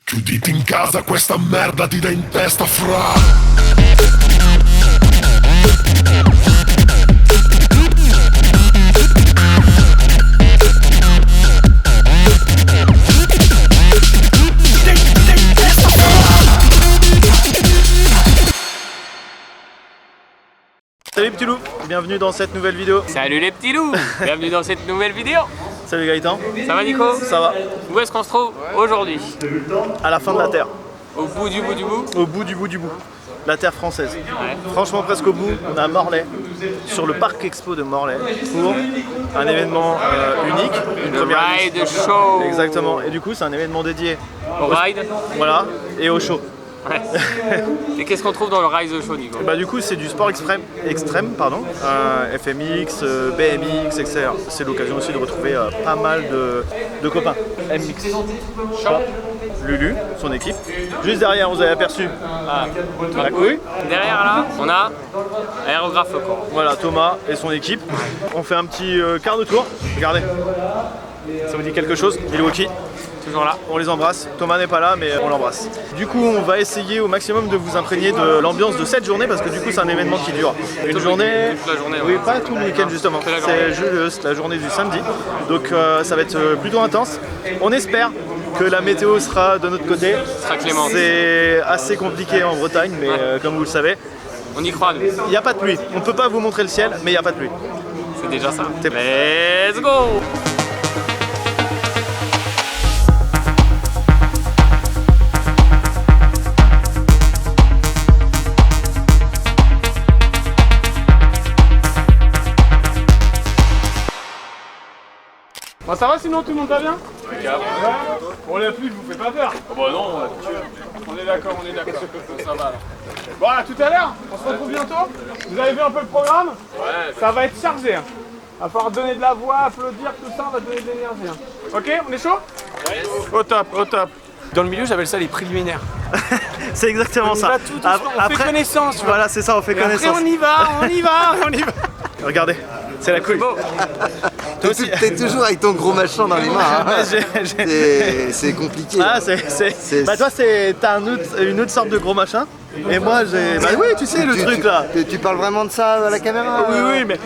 Chiuditi in casa, questa merda ti dà in testa, fra. Salut petit loup, bienvenue dans cette nouvelle vidéo. Salut les petits loups, bienvenue dans cette nouvelle vidéo. Salut Gaëtan. Ça va Nico? Ça va. Où est-ce qu'on se trouve aujourd'hui? À la fin de la Terre. Au bout du bout du bout? Au bout du bout du bout. La Terre française. Ouais. Franchement presque au bout, on est à Morlaix, sur le parc expo de Morlaix, pour un événement unique. Une Le première ride édition. show. Exactement, et du coup c'est un événement dédié Au ride? voilà, et au show. Ouais. Et qu'est-ce qu'on trouve dans le ride show Nico? Bah du coup c'est du sport extrême pardon, FMX, BMX, etc. C'est l'occasion aussi de retrouver pas mal de copains. MX, Chat, Lulu, son équipe. Juste derrière vous avez aperçu la couille. Derrière là, on a aérographe quoi. Voilà Thomas et son équipe. On fait un petit quart de tour. Regardez. Ça vous dit quelque chose? Milwaukee. Toujours là. On les embrasse. Thomas n'est pas là, mais on l'embrasse. Du coup, on va essayer au maximum de vous imprégner de l'ambiance de cette journée parce que du coup, c'est un événement qui dure une journée. Toute la journée, Oui, ouais. pas tout le week-end justement. C'est la journée. C'est juste la journée du samedi. Donc, ça va être plutôt intense. On espère que la météo sera de notre côté. Sera clémente. C'est assez compliqué en Bretagne, mais comme vous le savez, On y croit nous. il n'y a pas de pluie. On ne peut pas vous montrer le ciel, mais il n'y a pas de pluie. C'est déjà ça. C'est- Let's go. Bon, ça va sinon tout le monde va bien? Bon, la pluie vous fait pas peur? Bah non, on est d'accord, ça va. Bon, à tout à l'heure, on se retrouve bientôt. Vous avez vu un peu le programme? Ouais. Ça va être chargé. Hein. Va falloir donner de la voix, applaudir, tout ça, on va donner de l'énergie. Hein. Ok, on est chaud? Ouais. Au top, au top. Dans le milieu, j'appelle ça les préliminaires. C'est exactement On y ça. va tout doucement, on fait connaissance. Tu vois. Voilà, c'est ça, on fait Et après, connaissance. on y va. Regardez, c'est la couille. Toi aussi. T'es toujours avec ton gros machin dans les mains. Hein. C'est compliqué. Ah, c'est. Bah, toi, t'as une autre sorte de gros machin. Et moi, j'ai. Bah, oui, tu sais, le truc là. Tu parles vraiment de ça à la caméra? Oui, mais.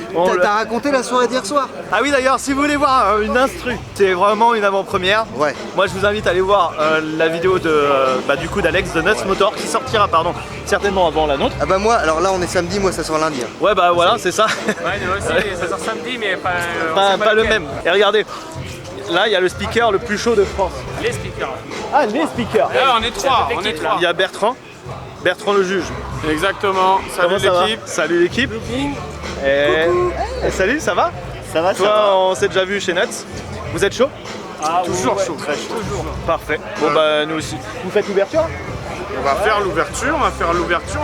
T'as raconté la soirée d'hier soir? Ah, oui, d'ailleurs, si vous voulez voir une instru, c'est vraiment une avant-première. Ouais. Moi, je vous invite à aller voir la vidéo de. Du coup, d'Alex de Nuts Motor qui sortira, certainement avant la nôtre. Ah bah moi, alors là on est samedi, moi ça sort lundi. Hein. Ouais, bah voilà, c'est ça. Ouais, nous aussi, ça sort samedi, mais pas. Pas le même. Et regardez, là, il y a le speaker le plus chaud de France. Les speakers. Ah, les speakers. Là, on est trois. Il y a Bertrand le juge. Exactement. Comment Salut ça va? l'équipe. Salut l'équipe. Et salut, ça va? Ça va. Toi, on s'est déjà vu chez Nuts. Vous êtes chaud? Toujours chaud. Très chaud. Parfait. Bon bah nous aussi. Vous faites l'ouverture? On va faire l'ouverture, on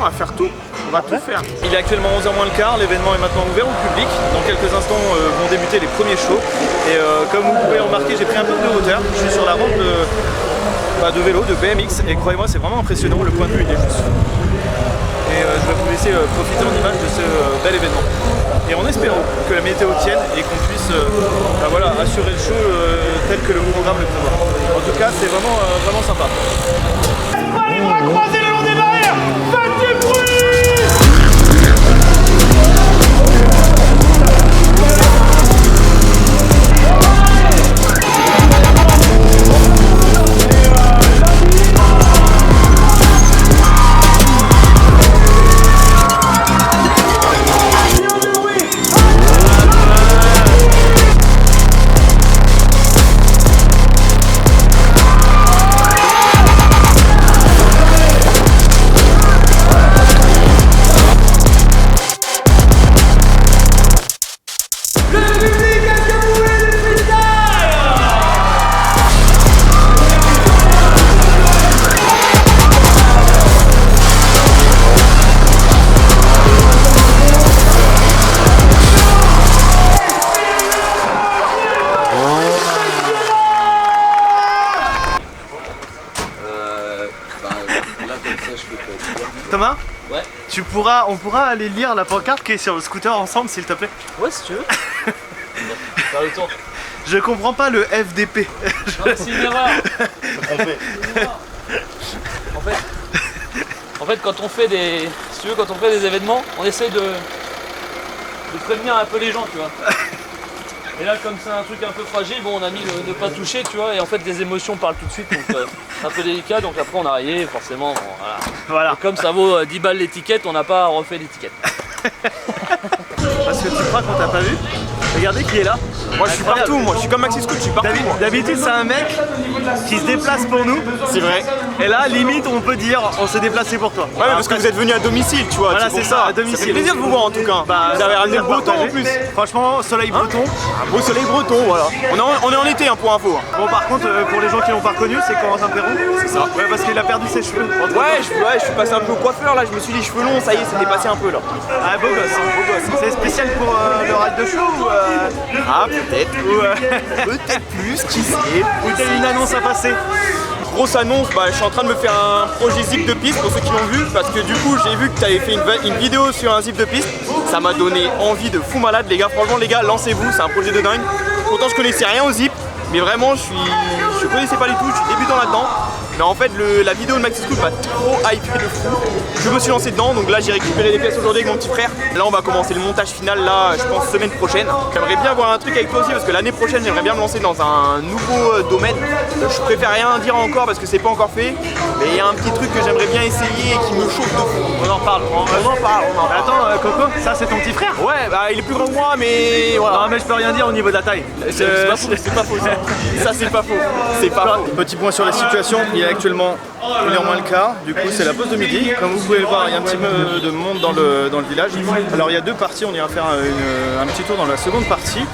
va faire tout. On va tout faire. Il est actuellement 11h moins le quart, l'événement est maintenant ouvert au public. Dans quelques instants vont débuter les premiers shows. Et comme vous pouvez remarquer, j'ai pris un peu de hauteur. Je suis sur la rampe de vélo, de BMX. Et croyez-moi, c'est vraiment impressionnant, le point de vue il est juste. Et je vais vous laisser profiter en image de ce bel événement. Et en espérant que la météo tienne et qu'on puisse assurer le show tel que le programme le prévoit. En tout cas, c'est vraiment sympa. Allez, bras croisés le long des barrières. Faites du bruit. Thomas? Ouais. On pourra aller lire la pancarte qui est sur le scooter ensemble, s'il te plaît? Ouais, si tu veux. Faire le tour. Je comprends pas le FDP. C'est une erreur. fait, quand on fait des, si tu veux, quand on fait des événements, on essaie de prévenir un peu les gens, tu vois. Et là, comme c'est un truc un peu fragile, bon, on a mis le ne pas toucher, tu vois, et en fait, les émotions parlent tout de suite, donc c'est un peu délicat, donc après, on a rayé, forcément, bon, voilà. Et comme ça vaut 10 balles l'étiquette, on n'a pas refait l'étiquette. Parce que tu crois qu'on t'a pas vu? Regardez qui est là. Moi je suis partout, moi je suis comme Maxi Scoot, je suis partout. D'habitude c'est un mec qui se déplace pour nous. C'est vrai. Et là limite on peut dire on s'est déplacé pour toi. Ouais mais parce que vous êtes venu à domicile, tu vois. Voilà c'est ça, à domicile. Ça fait plaisir de vous voir en tout cas. Bah, vous avez ramené le beau temps en plus. Franchement soleil breton. Un beau soleil breton, voilà. On est en été hein, pour info. Bon par contre pour les gens qui l'ont pas reconnu c'est Corentin Perron. C'est ça. Ouais parce qu'il a perdu ses cheveux. Ouais je suis passé un peu au coiffeur là, je me suis dit cheveux longs, ça y est c'est dépassé un peu là. Ah beau gosse, beau gosse. C'est spécial pour le ride de show ou Ah peut-être. Peut-être plus, qui sait. Ou t'as une annonce à passer? Grosse annonce, je suis en train de me faire un projet zip de piste pour ceux qui l'ont vu, parce que du coup j'ai vu que tu avais fait une vidéo sur un zip de piste. Ça m'a donné envie de fou malade les gars, franchement les gars lancez-vous, c'est un projet de dingue. Pourtant je connaissais rien au zip, mais vraiment je connaissais pas du tout, je suis débutant là-dedans. Mais en fait la vidéo de Maxi Scoot m'a trop hypé de fou. Je me suis lancé dedans, donc là j'ai récupéré les pièces aujourd'hui avec mon petit frère. Là on va commencer le montage final là, je pense semaine prochaine. J'aimerais bien voir un truc avec toi aussi parce que l'année prochaine j'aimerais bien me lancer dans un nouveau domaine. Je préfère rien dire encore parce que c'est pas encore fait. Mais il y a un petit truc que j'aimerais bien essayer et qui me chauffe de fou. On en parle. On en parle. Attends Coco, ça c'est ton petit frère? Ouais il est plus grand que moi mais voilà. Non mais je peux rien dire au niveau de la taille. C'est pas faux ça. Ça c'est pas faux. C'est pas faux. Petit point sur la situation, il est actuellement 1h moins le quart, du coup c'est la pause de midi. Comme vous pouvez le voir, il y a un petit peu de monde dans le village. Alors il y a deux parties, on ira faire un petit tour dans la seconde partie.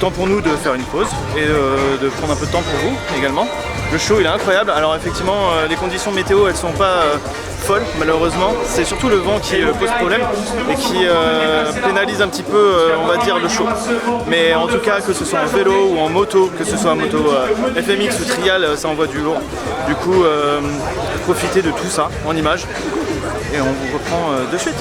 Temps pour nous de faire une pause et de prendre un peu de temps pour vous également. Le show il est incroyable, alors effectivement les conditions météo elles sont pas folles malheureusement. C'est surtout le vent qui pose problème et qui pénalise un petit peu on va dire le show. Mais en tout cas que ce soit en vélo ou en moto, que ce soit en moto FMX ou trial, ça envoie du lourd. Du coup profitez de tout ça en images et on vous reprend de suite.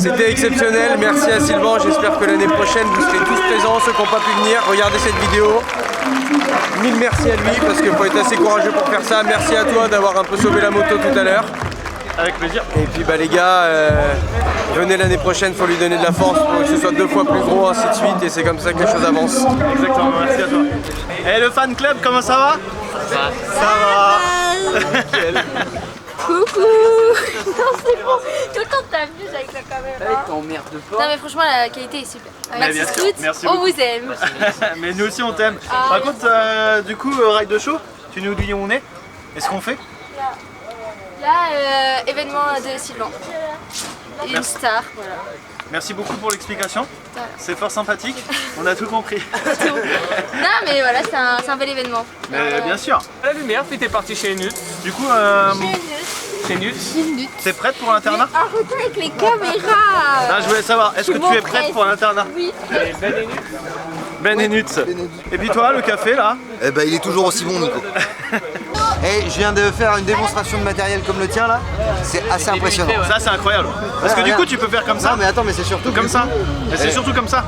C'était exceptionnel, merci à Sylvain, j'espère que l'année prochaine vous serez tous présents, ceux qui n'ont pas pu venir, regardez cette vidéo. Mille merci à lui parce qu'il faut être assez courageux pour faire ça, merci à toi d'avoir un peu sauvé la moto tout à l'heure. Avec plaisir. Et puis les gars, venez l'année prochaine, faut lui donner de la force pour que ce soit 2 fois plus gros, ainsi de suite, et c'est comme ça que les choses avancent. Exactement, merci à toi. Et le fan club, comment ça va? Ça va. Nickel. Coucou. Non c'est bon, tout le temps de t'amuses avec la caméra. T'emmerdes pas. Non mais franchement la qualité est super. Mais bien sûr, merci on beaucoup. vous aime. Mais nous aussi on t'aime. Par contre, du coup, ride de show, tu nous dis où on est? Et ce qu'on fait? Là, événement de Sylvain. Une star, voilà. Merci beaucoup pour l'explication. C'est fort sympathique, on a tout compris. Non mais voilà, c'est un bel événement. Mais bien sûr. La lumière, puis t'es parti chez Nut. Du coup, Chez Nut. t'es prête pour l'internat? Arrêtez avec les caméras. Non, je voulais savoir, est-ce que tu es prête pour l'internat? Oui. Ben et Nut. Et puis toi, le café là? Eh ben il est toujours aussi bon Nico. Et je viens de faire une démonstration de matériel comme le tien là, c'est assez impressionnant. Ça c'est incroyable. Parce que du coup tu peux faire comme ça. Non mais attends mais c'est surtout Comme ça. Mais c'est surtout comme ça.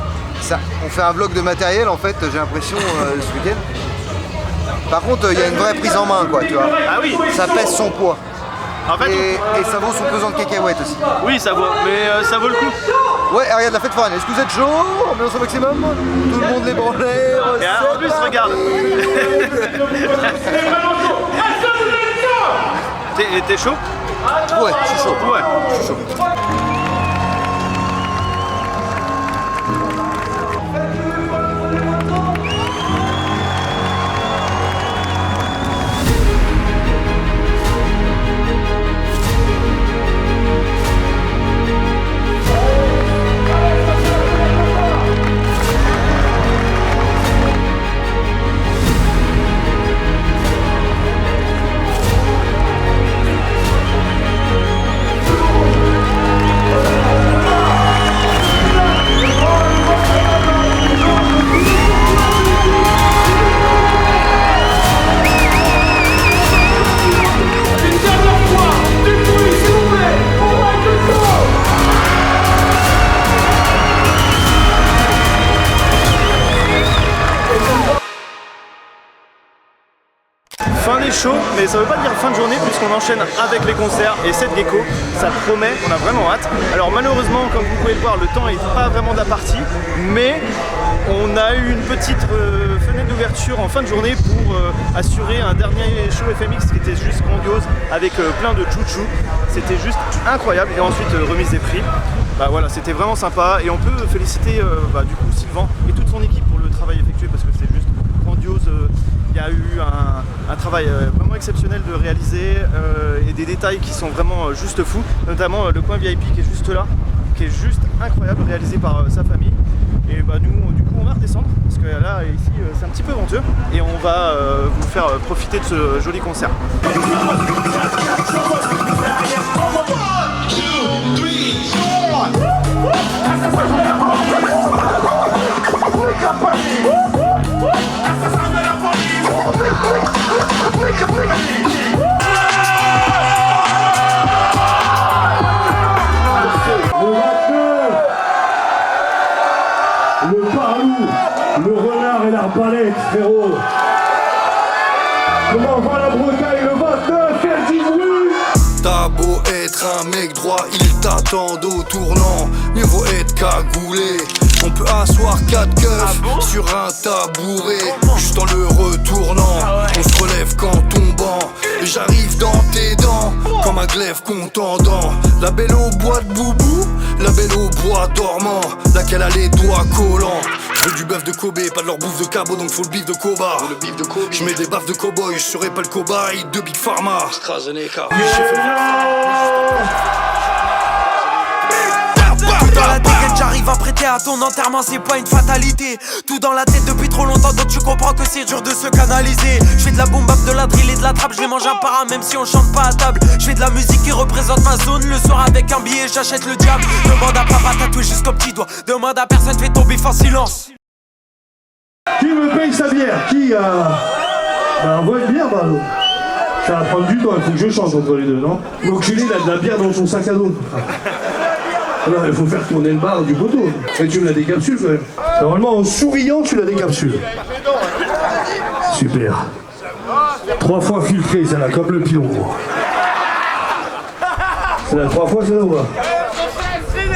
On fait un vlog de matériel en fait, j'ai l'impression ce week-end. Par contre il y a une vraie prise en main quoi tu vois. Ah oui. Ça pèse son poids. En fait, Et ça vaut son pesant de cacahuètes aussi. oui ça vaut, mais ça vaut le coup. Ouais, regarde la fête foraine. Est-ce que vous êtes chaud? Ambiance au maximum? Tout le monde les branlait. Et en plus, regarde. T'es chaud? Ouais, je suis chaud. Ouais. Je suis chaud. Fin des shows, mais ça veut pas dire fin de journée puisqu'on enchaîne avec les concerts et cette gecko, ça promet, on a vraiment hâte. Alors malheureusement, comme vous pouvez le voir, le temps n'est pas vraiment de la partie, mais on a eu une petite fenêtre d'ouverture en fin de journée pour assurer un dernier show FMX qui était juste grandiose avec plein de chouchous. C'était juste incroyable et ensuite remise des prix. Bah voilà, c'était vraiment sympa et on peut féliciter du coup Sylvain et toute son équipe pour le travail effectué parce que c'est juste grandiose. Il y a eu un travail vraiment exceptionnel de réaliser et des détails qui sont vraiment juste fous, notamment le coin VIP qui est juste là, qui est juste incroyable, réalisé par sa famille. Et bah nous, du coup, on va redescendre parce que là, ici, c'est un petit peu venteux et on va vous faire profiter de ce joli concert. Le parlou, le renard et l'arbalète, frérot. Comment va la Bretagne le 29, quel du bruit? T'as beau être un mec droit, il t'attend au tournant. Mieux vaut être cagoulé. On peut asseoir 4 keufs sur un tabouret, juste en le retournant. On se relève qu'en tombant. Et j'arrive dans tes dents, comme un glaive contendant. La belle au bois de boubou, la belle au bois dormant, laquelle a les doigts collants. Je veux du bœuf de Kobe, pas de leur bouffe de cabot, donc faut le bif de Koba. Je mets des baffes de cowboy, je serai pas le cobaye de Big Pharma. AstraZeneca. Dans la dégaine, j'arrive à prêter à ton enterrement, c'est pas une fatalité. Tout dans la tête depuis trop longtemps, donc tu comprends que c'est dur de se canaliser. Je fais de la boom bap, de la drill et de la trappe, je les mange un par un même si on chante pas à table. Je fais de la musique qui représente ma zone, le soir avec un billet j'achète le diable. Demande à papa tatoué jusqu'au petit doigt, demande à personne, fais ton bif en silence. Qui me paye sa bière? Qui Bah envoie une bière, Barlo. Ça va prendre du temps, il faut que je change entre les deux, non? L'enculé, il a de la bière dans son sac à dos. Alors il faut faire tourner le bar du poteau. Et tu me la décapsules, frère. Normalement, en souriant, tu la décapsules. Super. 3 fois filtré, ça là, comme le pilon. C'est la 3 fois, c'est là ou pas?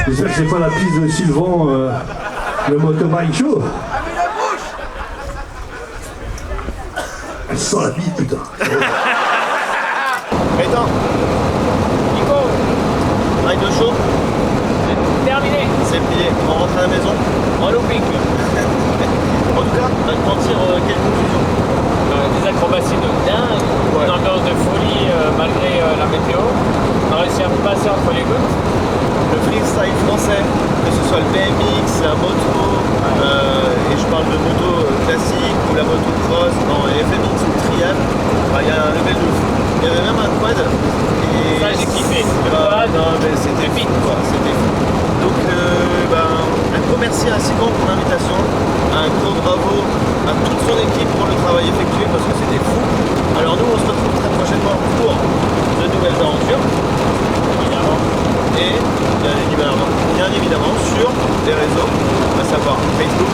J'espère que c'est pas la piste de Sylvain, le motobike show. Elle sent la bite, putain. Gaëtan, Nico, ride de show. Terminé. C'est plié, on rentre à la maison. En looping. En tout cas, on va te mentir, quelle conclusion? Des acrobaties de dingue, une ambiance de folie malgré la météo. On a réussi à passer entre les gouttes. Le freestyle français, que ce soit le BMX, la moto, et je parle de moto classique ou la moto cross, non, FMX ou le trial, il y a un level de fou. Il y avait même un quad. Et ça, j'ai kiffé. Non, mais c'était vite, quoi. C'était fou. Donc, un gros merci à Sylvain pour l'invitation. Un gros bravo à toute son équipe pour le travail effectué parce que c'était fou. Alors, nous, on se retrouve très prochainement pour de nouvelles aventures, évidemment. Et bien évidemment sur les réseaux, à savoir Facebook.